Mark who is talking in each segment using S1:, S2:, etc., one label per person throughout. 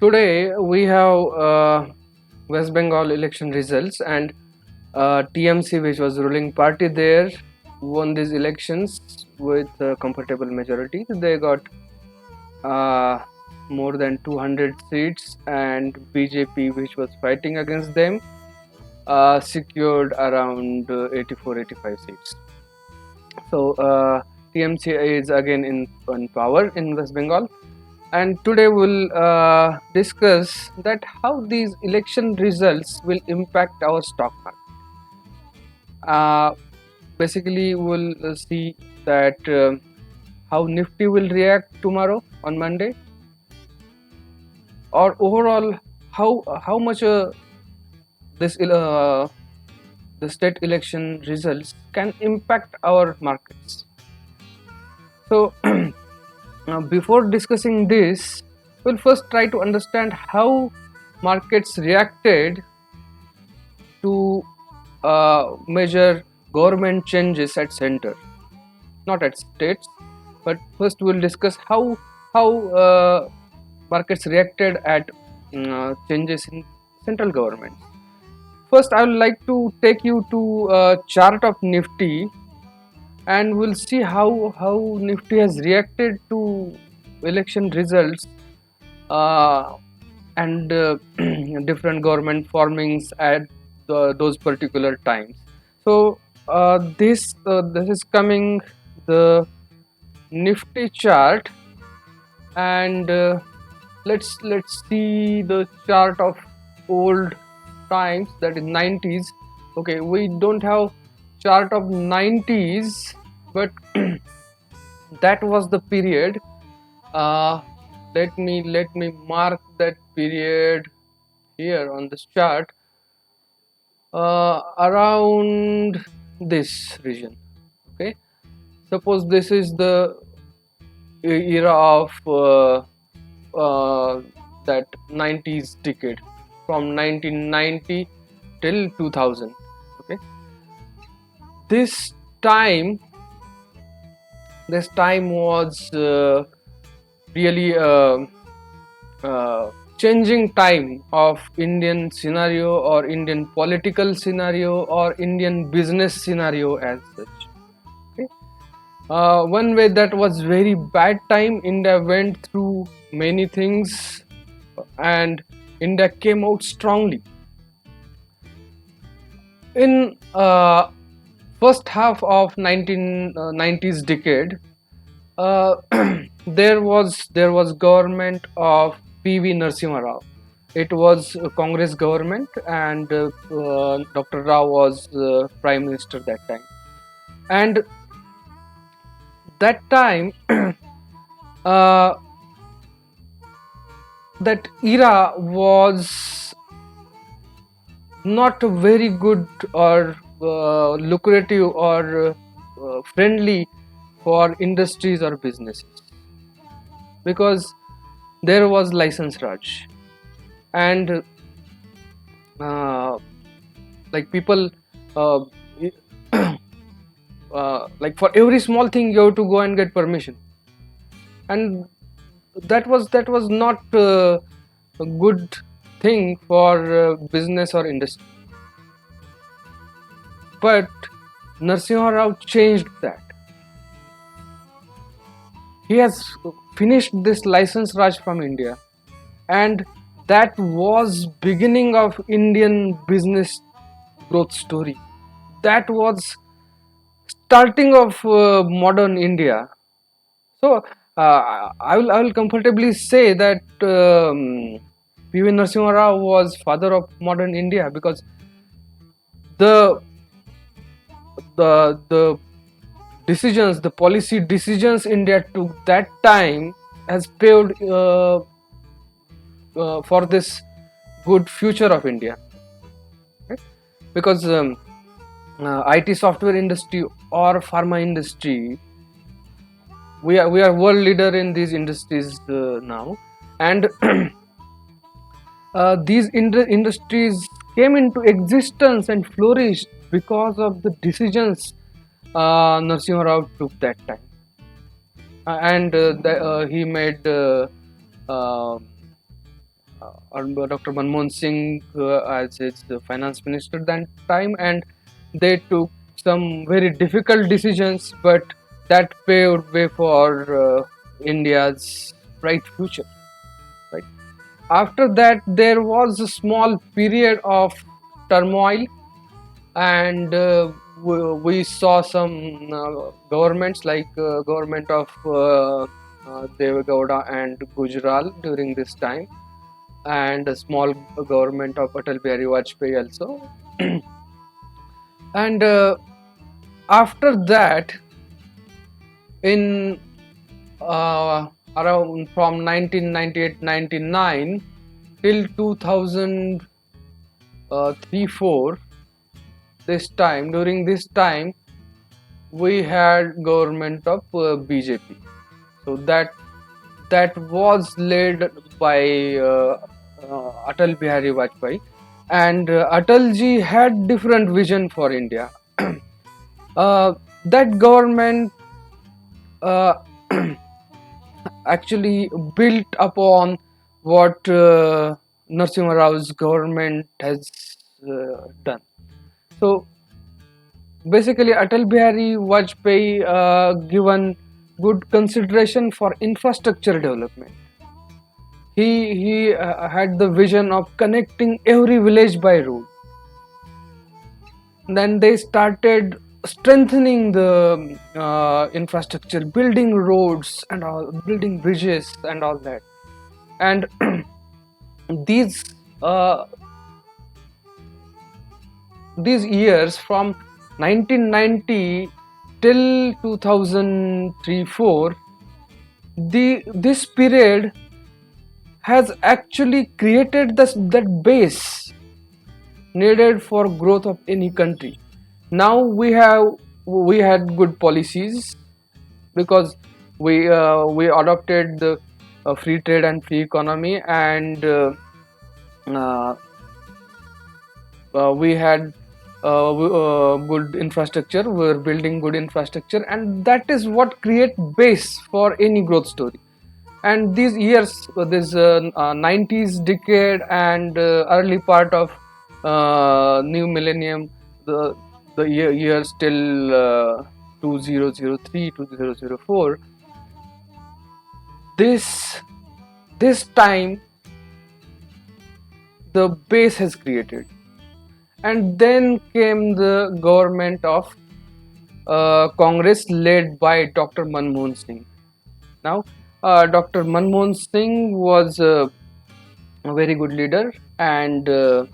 S1: today we have West Bengal election results, and TMC, which was ruling party there, won these elections with a comfortable majority. They got uh, more than 200 seats, and BJP, which was fighting against them, secured around 84-85 seats. So TMC is again in power in West Bengal, and today we'll discuss that how these election results will impact our stock market. Basically, we'll see that how Nifty will react tomorrow on Monday, or overall how much this the state election results can impact our markets. So before discussing this, we'll first try to understand how markets reacted to measure government changes at center, not at states. But first, we'll discuss how markets reacted at changes in central government. First, I would like to take you to a chart of Nifty, and we'll see how Nifty has reacted to election results and different government formings at those particular times. So this is coming the Nifty chart, and let's see the chart of old times, that is 90s. Okay, we don't have chart of 90s, but that was the period. Let me mark that period here on this chart, around this region. Okay, suppose this is the era of that 90s decade, from 1990 till 2000. Okay, this time was really changing time of Indian scenario, or Indian political scenario, or Indian business scenario as such. Okay, one way that was very bad time. India went through many things, and India came out strongly. In first half of 1990s decade, there was government of P.V. Narasimha Rao. It was a Congress government, and Dr. Rao was Prime Minister that time. And that time, that era was not very good or lucrative or friendly for industries or businesses, because there was license Raj, and like people like for every small thing you have to go and get permission, and that was not a good thing for business or industry. But Narasimha Rao changed that. He has finished this license Raj from India, and that was beginning of Indian business growth story. That was starting of modern India. So I will comfortably say that P.V. Narasimha Rao was father of modern India, because the decisions, the policy decisions India took that time has paved for this good future of India. Right? Because IT software industry or pharma industry, we are world leader in these industries now, and these industries came into existence and flourished because of the decisions Narasimha Rao took that time, and he made Dr. Manmohan Singh as its finance minister that time, and they took some very difficult decisions, but that paved way for India's bright future. Right. After that, there was a small period of turmoil, and we saw some governments like government of Devegowda and Gujral during this time, and a small government of Atal Bihari Vajpayee also. And after that, in around from 1998-99 till 2003-4, during this time we had government of BJP. So that was led by Atal Bihari Vajpayee, and Atalji had different vision for India. That government uh, actually built upon what Narasimha Rao's government has done. So basically, Atal Bihari Vajpayee given good consideration for infrastructure development. He had the vision of connecting every village by road. Then they started strengthening the infrastructure, building roads and all, building bridges and all that. And these uh, these years from 1990 till 2003-4, this period has actually created that base needed for growth of any country. Now we had good policies, because we adopted the free trade and free economy, and uh, we had good infrastructure. We were building good infrastructure, and that is what create base for any growth story. And these years, this 90s decade and early part of new millennium, the years till 2003 2004, this time the base has created. And then came the government of Congress led by Dr. Manmohan Singh. Now, Dr. Manmohan Singh was a very good leader, and mm,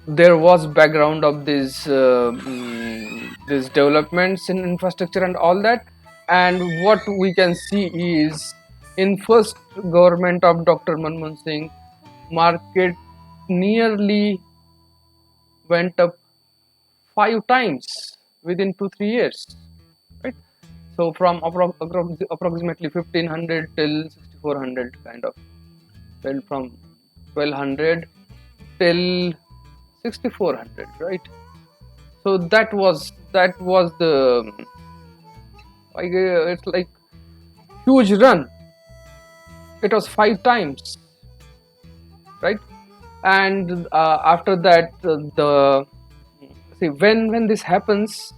S1: there was background of these developments in infrastructure and all that. And what we can see is, in first government of Dr. Manmohan Singh, market nearly went up 5 times within 2-3 years, right? So from approximately 1500 till 6400, kind of went from 1200 till 6400, right? So that was the it's like huge run. It was 5 times, right? And after that, the see, when this happens,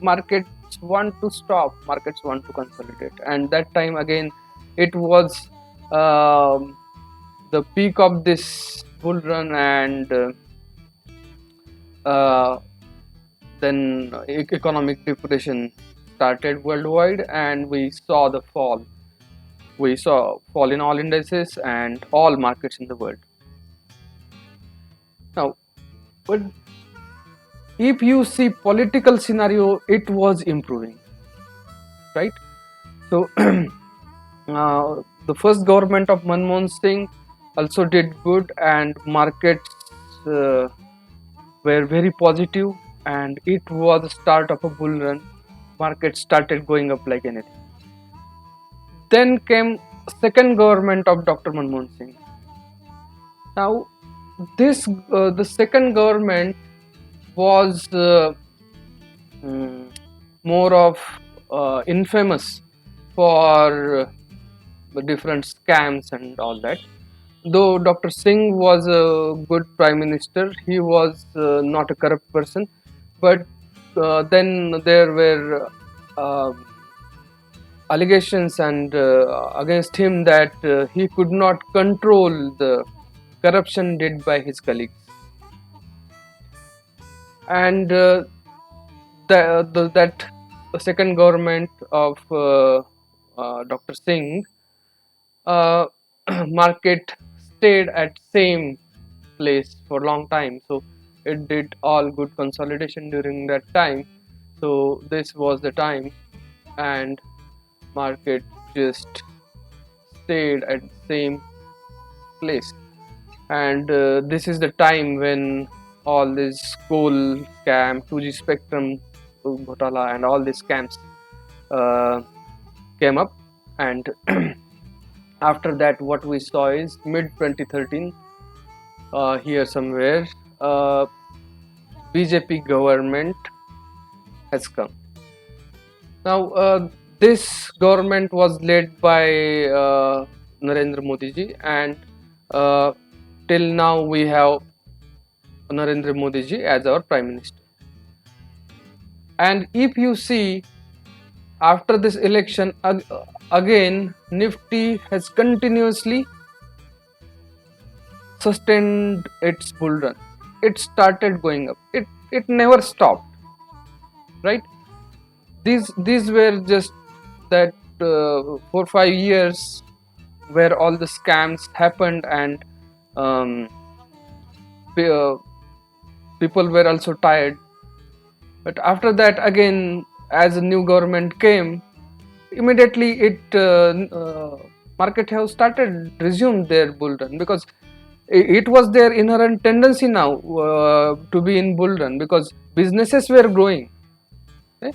S1: markets want to stop, markets want to consolidate, and that time again it was the peak of this bull run, and uh, then economic depression started worldwide, and we saw the fall. We saw fall in all indices and all markets in the world. Now, but if you see political scenario, it was improving, right? So the first government of Manmohan Singh also did good, and markets uh, were very positive, and it was the start of a bull run. Market started going up like anything. Then came second government of Dr. Manmohan Singh. Now, the second government was more of infamous for the different scams and all that. Though Dr. Singh was a good prime minister, he was not a corrupt person, but then there were allegations and against him that he could not control the corruption did by his colleagues, and that the second government of Dr. Singh, uh, market stayed at same place for a long time, so it did all good consolidation during that time. So this was the time, and market just stayed at same place. And this is the time when all this coal scam, 2G spectrum ghotala, and all these scams uh, came up. And after that, what we saw is mid 2013, here somewhere, BJP government has come. Now, this government was led by Narendra Modi ji, and uh, till now we have Narendra Modi ji as our prime minister. And if you see, after this election, again Nifty has continuously sustained its bull run. It started going up. It never stopped. Right? These were just that 4 5 years where all the scams happened, and um, people were also tired. But after that, again, as a new government came, immediately market have started resumed their bull run, because it was their inherent tendency now to be in bull run, because businesses were growing. Okay?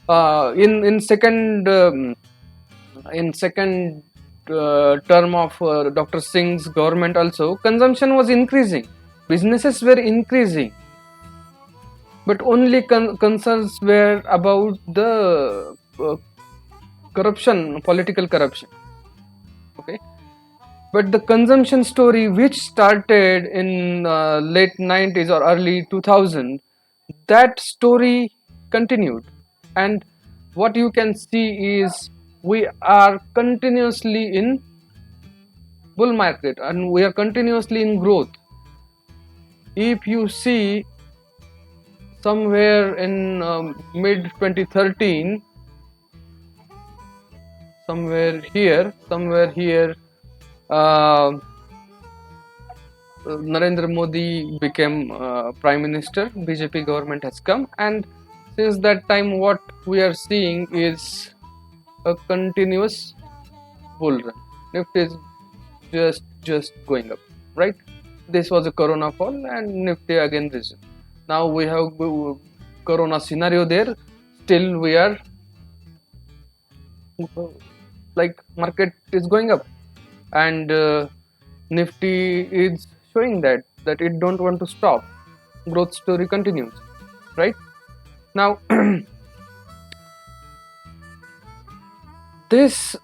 S1: In second term of Dr. Singh's government also, consumption was increasing, businesses were increasing, but only concerns were about the corruption, political corruption. Okay, but the consumption story, which started in late 90s or early 2000, that story continued. And what you can see is we are continuously in bull market, and we are continuously in growth. If you see, somewhere in mid 2013, somewhere here, uh, Narendra Modi became prime minister, BJP government has come, and since that time what we are seeing is a continuous bull run. Nifty is just going up, right? This was a corona fall, and Nifty again resumed. Now we have corona scenario there, still we are like market is going up, and Nifty is showing that it don't want to stop. Growth story continues, right? Now this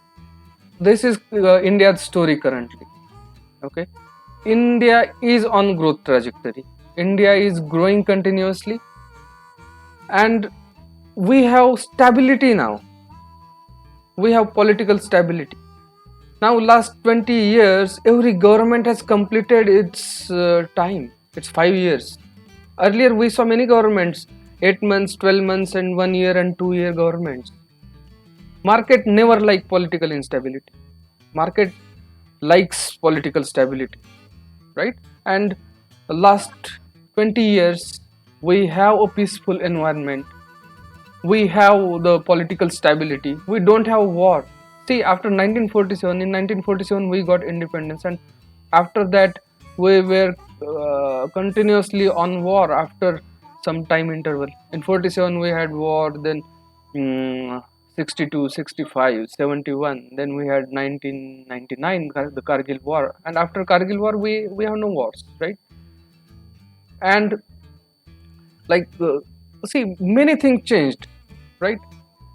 S1: is India's story currently. Okay, India is on growth trajectory. India is growing continuously, and we have stability now. We have political stability. Now, last 20 years, every government has completed its time. It's 5 years. Earlier, we saw many governments, 8 months, 12 months, and 1 year and 2 year governments. Market never like political instability. Market likes political stability, right? And the last 20 years, we have a peaceful environment. We have the political stability. We don't have war. See, after 1947, in 1947 we got independence, and after that we were continuously on war after some time interval. In 47 we had war, then 62, 65, 71, then we had 1999, the Kargil war, and after Kargil war we have no wars, right? And see, many things changed, right?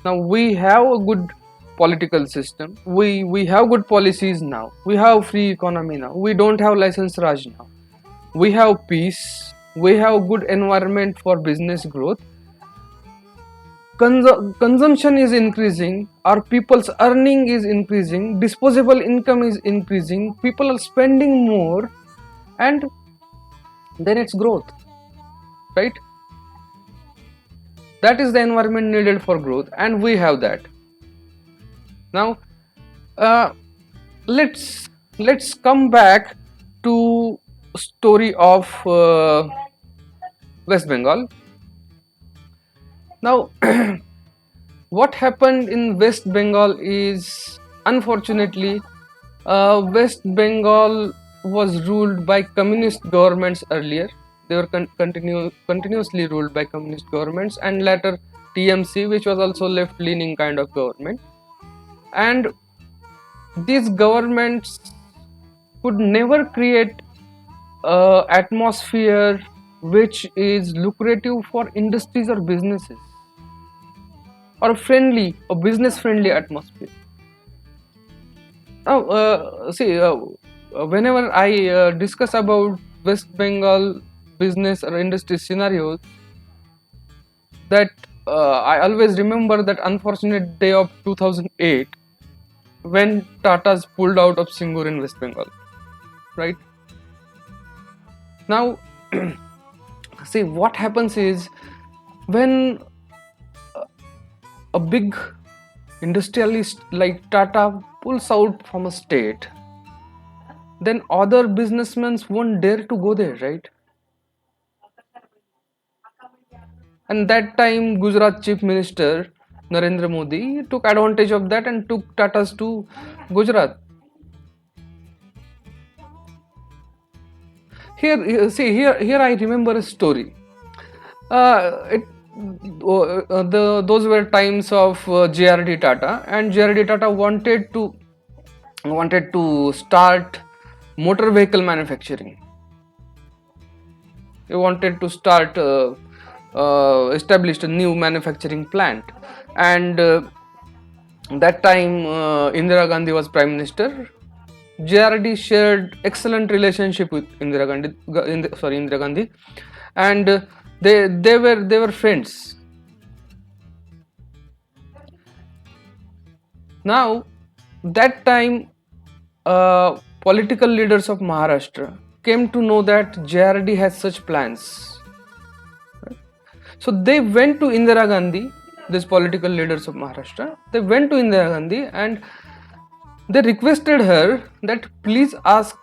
S1: Now we have a good political system. We have good policies now. We have free economy now. We don't have license raj now. We have peace. We have good environment for business growth. Consumption is increasing. Our people's earning is increasing. Disposable income is increasing. People are spending more, and then it's growth, right? That is the environment needed for growth, and we have that. Now, uh, let's come back to story of West Bengal. Now, what happened in West Bengal is, unfortunately, West Bengal was ruled by communist governments earlier. They were continuously ruled by communist governments, and later TMC, which was also left-leaning kind of government. And these governments could never create atmosphere which is lucrative for industries or businesses, or friendly or business friendly atmosphere. Now, whenever I discuss about West Bengal business or industry scenarios, that I always remember that unfortunate day of 2008 when Tata's pulled out of Singur in West Bengal, right? Now, see, what happens is, when a big industrialist like Tata pulls out from a state, then other businessmen won't dare to go there, right? And that time, Gujarat Chief Minister Narendra Modi took advantage of that and took Tatas to Gujarat. Here I remember a story. Those were times of JRD Tata, and JRD Tata wanted to start motor vehicle manufacturing. He wanted to start established a new manufacturing plant, and that time Indira Gandhi was Prime Minister. JRD shared excellent relationship with Indira Gandhi, and they were friends. Now, that time, political leaders of Maharashtra came to know that JRD has such plans. So they went to Indira Gandhi, these political leaders of Maharashtra. They went to Indira Gandhi and they requested her that please ask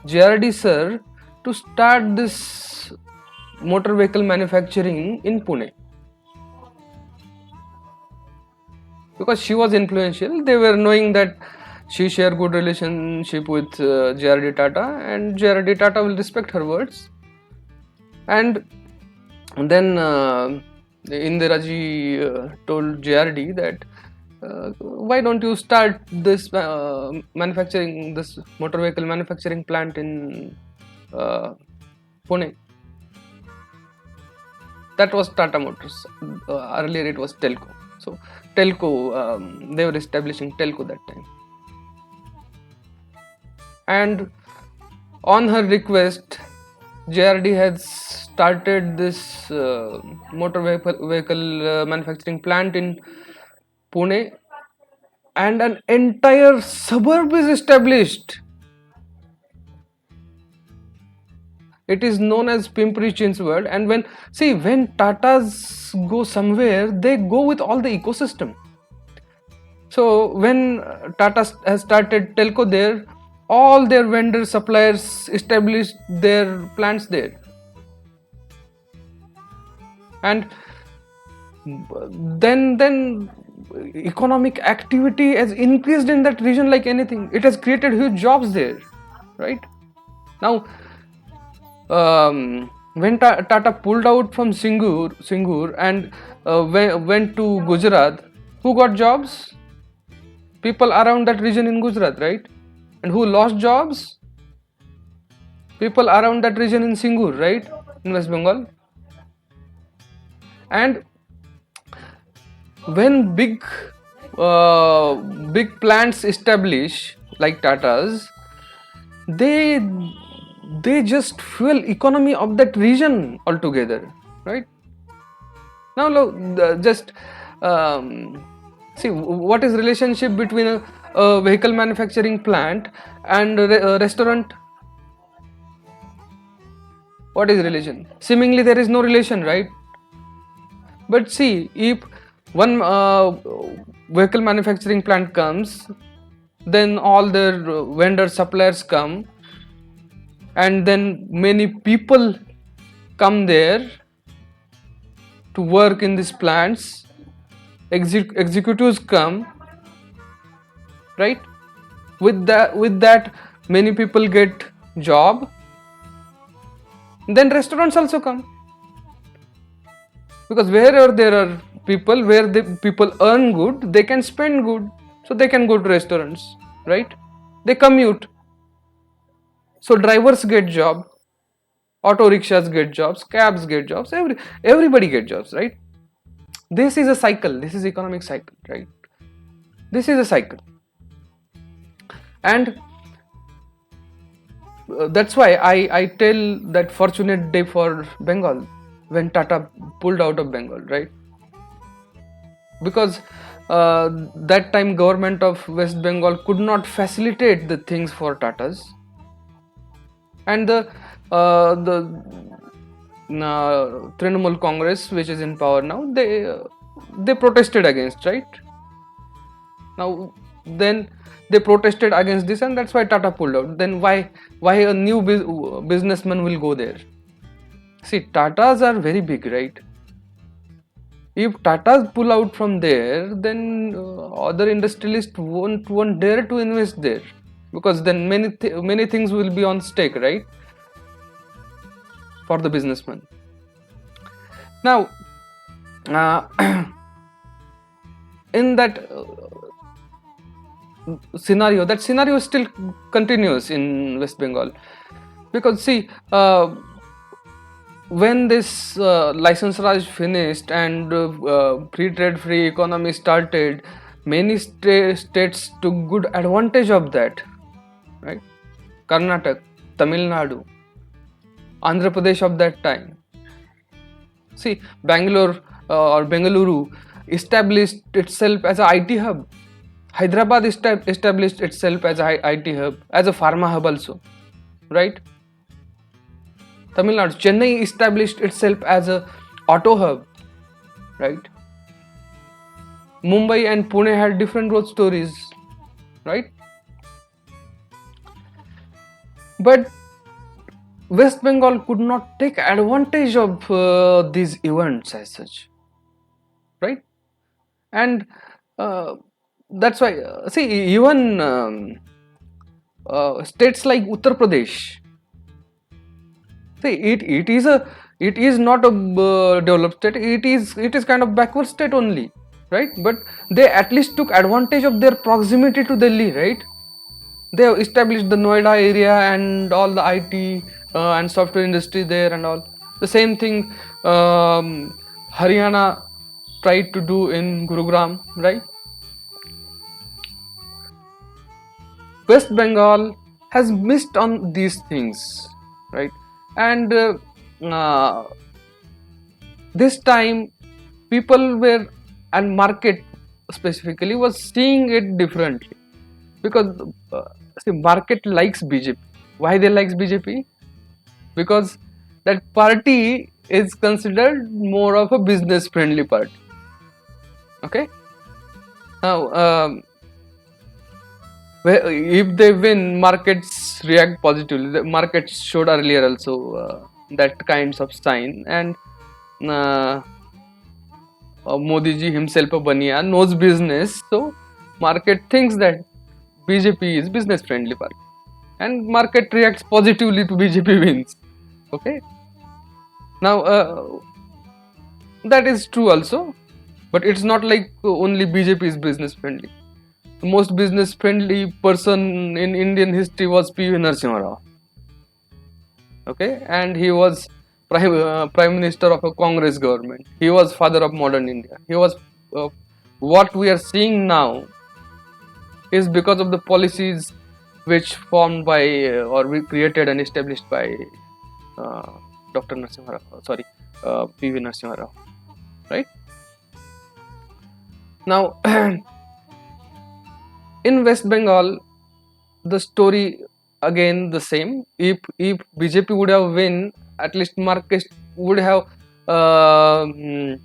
S1: JRD sir to start this motor vehicle manufacturing in Pune. Because she was influential, they were knowing that she shared good relationship with JRD Tata, and JRD Tata will respect her words. And then Indira ji told JRD that why don't you start this this motor vehicle manufacturing plant in Pune. That was Tata Motors. Earlier it was Telco. So Telco, they were establishing Telco that time. And on her request, JRD has started this motor vehicle manufacturing plant in Pune, and an entire suburb is established. It is known as Pimpri Chinchwad, and when Tatas go somewhere, they go with all the ecosystem. So when Tata has started Telco there, all their vendor suppliers established their plants there, and then economic activity has increased in that region like anything. It has created huge jobs there, right? Now, when Tata pulled out from Singur and went to Gujarat, who got jobs? People around that region in Gujarat, right? And who lost jobs? People around that region in Singur, right? In West Bengal. And when uh, big plants establish like Tata's, they they just fuel economy of that region altogether, right? Now look, just see what is relationship between a vehicle manufacturing plant and a restaurant. What is relation? Seemingly there is no relation, right? But see, if one vehicle manufacturing plant comes, then all their vendor suppliers come, and then many people come there to work in these plants. Executives come, right? With that, many people get job. Then restaurants also come, because wherever there are people, where the people earn good, they can spend good, so they can go to restaurants, right? They commute, so drivers get job, auto rickshaws get jobs, cabs get jobs, everybody get jobs, right? This is a cycle. This is economic cycle, right? This is a cycle, and that's why I tell that fortunate day for Bengal when Tata pulled out of Bengal, right? Because that time government of West Bengal could not facilitate the things for Tatas, and the Trinamool Congress, which is in power now, they protested against, right? Now then they protested against this, and that's why Tata pulled out. Then why a new businessman will go there? See, Tatas are very big, right? If Tatas pull out from there, then other industrialists won't dare to invest there, because then many things will be on stake, right? For the businessman. Now, in that scenario, that scenario still continues in West Bengal, because see, when this license Raj finished and free trade, free economy started, many states took good advantage of that, right? Karnataka, Tamil Nadu, Andhra Pradesh of that time. See, Bangalore or Bengaluru established itself as an IT hub. Hyderabad established itself as an IT hub, as a pharma hub also, right? Tamil Nadu, Chennai established itself as a auto hub, right? Mumbai and Pune had different growth stories, right? But West Bengal could not take advantage of these events as such, right? And that's why, see, even states like Uttar Pradesh, see, it is not a developed state. It is kind of backward state only, right? But they at least took advantage of their proximity to Delhi, right? They have established the Noida area and all the IT and software industry there and all. The same thing Haryana tried to do in Gurugram, right? West Bengal has missed on these things, right? And this time people were, and market specifically was seeing it differently, because see, market likes BJP. Why they likes BJP? Because that party is considered more of a business friendly party. Okay, now if they win, markets react positively. The markets showed earlier also that kinds of sign, and Modi ji himself a baniya, knows business, so market thinks that BJP is business friendly party, and market reacts positively to BJP wins. Okay, now that is true also, but it's not like only BJP is business friendly. The most business friendly person in Indian history was P.V. Narasimha Rao. Okay, and he was prime minister of a Congress government. He was father of modern India. He was what we are seeing now is because of the policies which formed by or we created and established by uh, Dr. Narasimha Rao, sorry, PV Narasimha Rao, right? Now, in West Bengal, the story again the same. If BJP would have win, at least market would have uh, mm,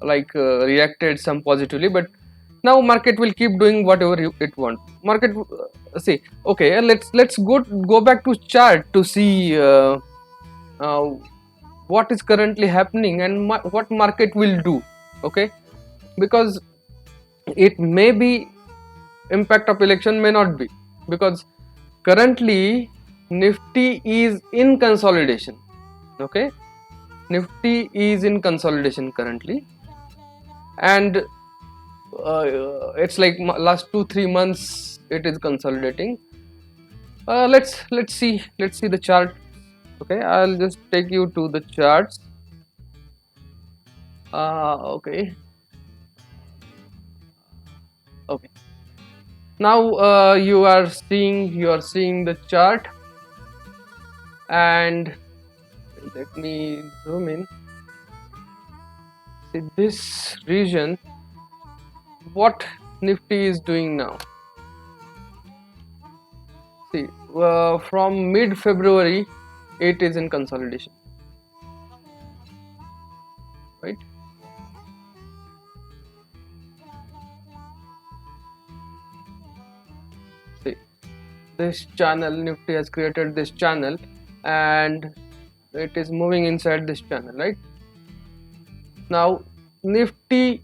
S1: reacted some positively, but now market will keep doing whatever it want. Market see, okay, let's go back to chart to see uh, what is currently happening and what market will do. Okay, because it may be impact of election, may not be, because currently nifty is in consolidation. Okay, nifty is in consolidation currently, and it's like last 2-3 months it is consolidating. Let's see the chart. Okay, I'll just take you to the charts. Okay, okay, now you are seeing the chart, and let me zoom in. See this region, what nifty is doing now. See, from mid February it is in consolidation, right? See, this channel, nifty has created this channel and it is moving inside this channel, right? Now nifty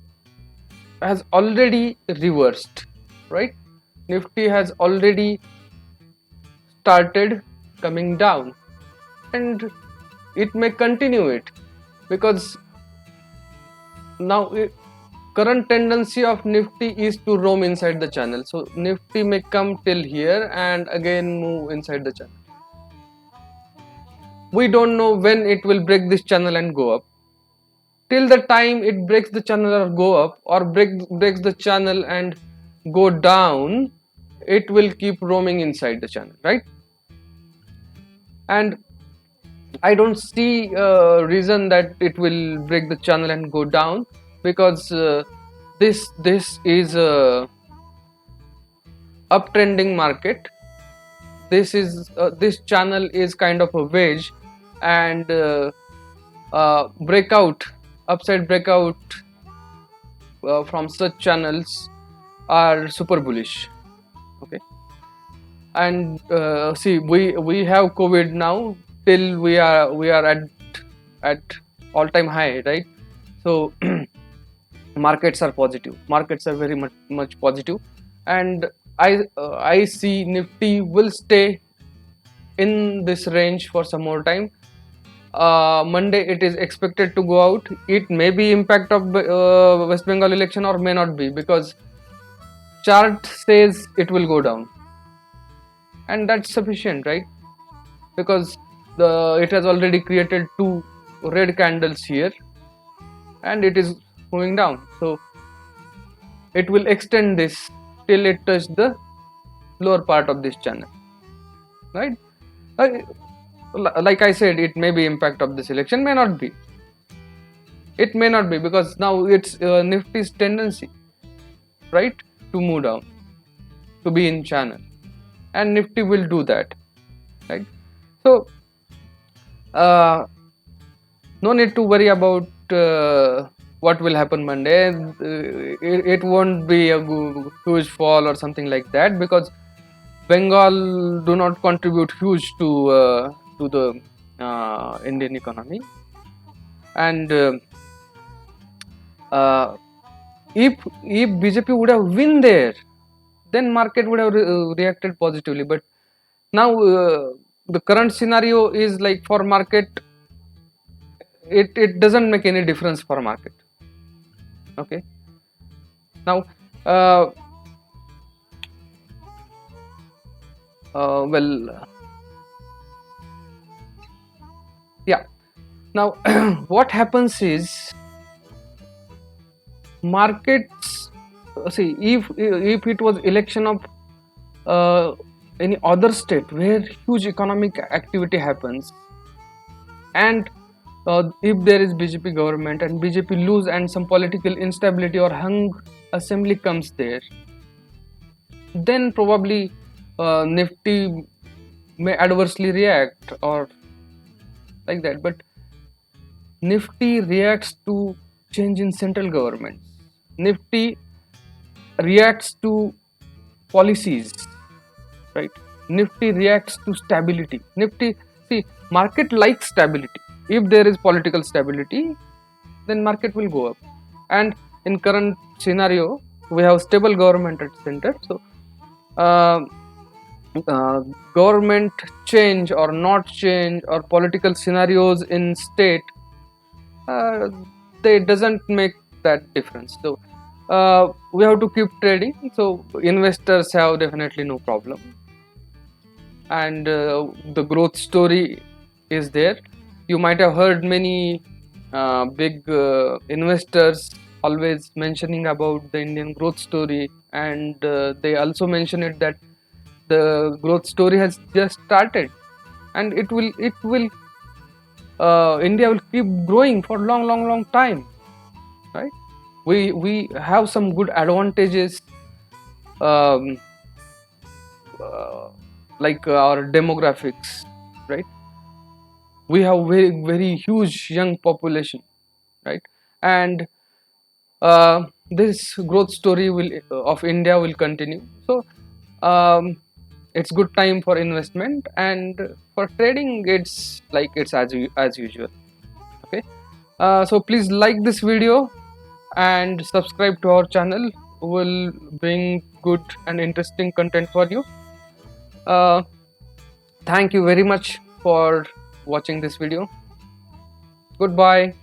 S1: has already reversed, right? Nifty has already started coming down, and it may continue it, because now current tendency of nifty is to roam inside the channel. So nifty may come till here and again move inside the channel. We don't know when it will break this channel and go up. Till the time it breaks the channel or go up, or breaks the channel and go down, it will keep roaming inside the channel, right? And I don't see a reason that it will break the channel and go down, because this is a uptrending market. This channel is kind of a wedge, and breakout, upside breakout from such channels are super bullish. Okay, and see, we have COVID now, till we are at all-time high, right? So markets are positive, markets are very much positive, and I see nifty will stay in this range for some more time. Monday it is expected to go out. It may be impact of West Bengal election or may not be, because chart says it will go down, and that's sufficient, right? Because it has already created two red candles here and it is moving down, so it will extend this till it touches the lower part of this channel, right? Like I said, it may be impact of this election, may not be. It may not be, because now it's nifty's tendency, right, to move down, to be in channel, and nifty will do that, right? So no need to worry about what will happen Monday. It won't be a huge fall or something like that, because Bengal do not contribute huge to the Indian economy, and if BJP would have win there, then market would have reacted positively. But now the current scenario is like, for market, it doesn't make any difference for market. Okay, now well, yeah, now what happens is, markets, see, if it was election of any other state where huge economic activity happens, and if there is BJP government and BJP lose and some political instability or hung assembly comes there, then probably Nifty may adversely react or like that. But Nifty reacts to change in central governments. Nifty reacts to policies, right? Nifty reacts to stability. Nifty, see, market likes stability. If there is political stability, then market will go up. And in current scenario, we have stable government at center. So uh, government change or not change or political scenarios in state, uh, they doesn't make that difference. So we have to keep trading. So investors have definitely no problem, and the growth story is there. You might have heard many big investors always mentioning about the Indian growth story, and they also mention it that the growth story has just started, and it will India will keep growing for long time, right? We have some good advantages, um, uh, like our demographics, right? We have very huge young population, right? And this growth story will of India will continue. So um, it's good time for investment, and for trading it's like it's as usual. Okay, so please like this video and subscribe to our channel. We'll bring good and interesting content for you. uh, Thank you very much for watching this video. Goodbye.